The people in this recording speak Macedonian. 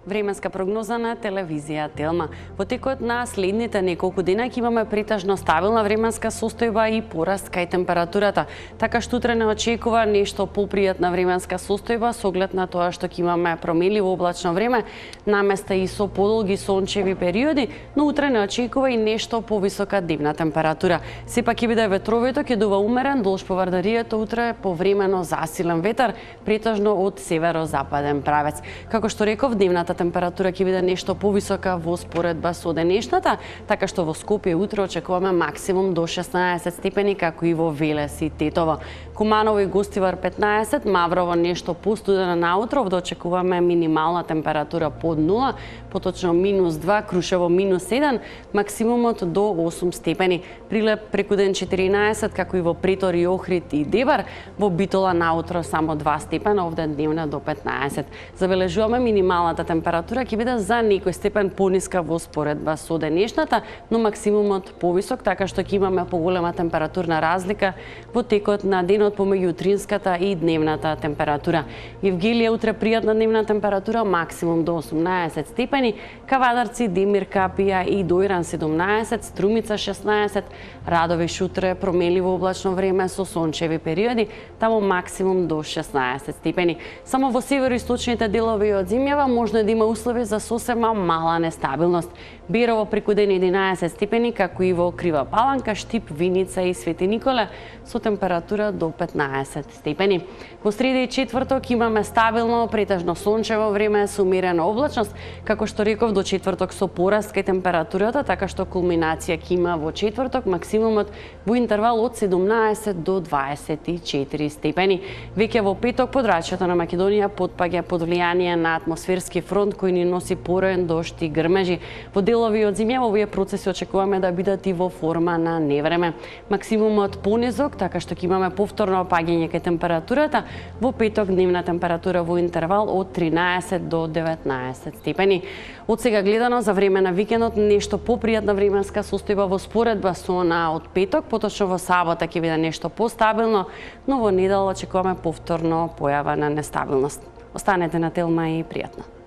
Временска прогноза на телевизија Телма. Во текот на следните неколку дена ќе имаме претежно стабилна временска состојба и пораст кај температурата. Така што утре не очекува нешто попријатна временска состојба со оглед на тоа што ќе имаме промеливо облачно време, наместа и со подолги сончеви периоди, но утре не очекува и нешто повисока дневна температура. Сепак ќе биде ветровето ќе дува умерен долж поврдарието утре повремено засилен ветар, претежно од северозападен правец. Како што реков, дневната температура ќе биде нешто повисока во споредба со денешната, така што во Скопје утре очекуваме максимум до 16 степени, како и во Велес и Тетово. Куманово и Гостивар 15, Маврово нешто постудено наутро, овде очекуваме минимална температура под 0, поточно -2, Крушево -1, максимумот до 8 степени. Прилеп преку ден 14, како и во Претори, Охрид и Дебар, во Битола наутро само 2 степена, овде дневна до 15. Забележуваме минималната температура ќе биде за некој степен пониска во споредба со денешната, но максимумот повисок, така што ќе имаме поголема температурна разлика во текот на денот помеѓу утринската и дневната температура. Евгелија утре пријатна дневна температура, максимум до 18 степени, Кавадарци, Демир, Капија и Дојран 17, Струмица 16, Радовиш утре промеливо облачно време со сончеви периоди, таму максимум до 16 степени. Само во североисточните делови од земјава можно да има услови за сосема мала нестабилност. Берово преку ден 11 степени, како и во Крива Паланка, Штип, Виница и Свети Николе со температура до 15 степени. Во среда и четврток имаме стабилно, претежно сончево време со умерена облачност, како што реков до четврток со пораст кај температурата, така што кулминација ќе има во четврток, максимумот во интервал од 17 до 24 степени. Веќе во петок подрачјето на Македонија потпаѓа под влијание на атмосферски фронт кој ни носи пороен дожд и грмежи. Во делови од земја овие процеси очекуваме да бидат и во форма на невреме. Максимумот понизок, така што ќе имаме повторно опаѓање кај температурата. Во петок дневна температура во интервал од 13 до 19 степени. Од сега гледано за време на викендот нешто попријатна временска состојба во споредба со она од петок, поточно во сабота ќе биде нешто постабилно, но во недела очекуваме повторно појава на нестабилност. Останете на Телма и пријатно.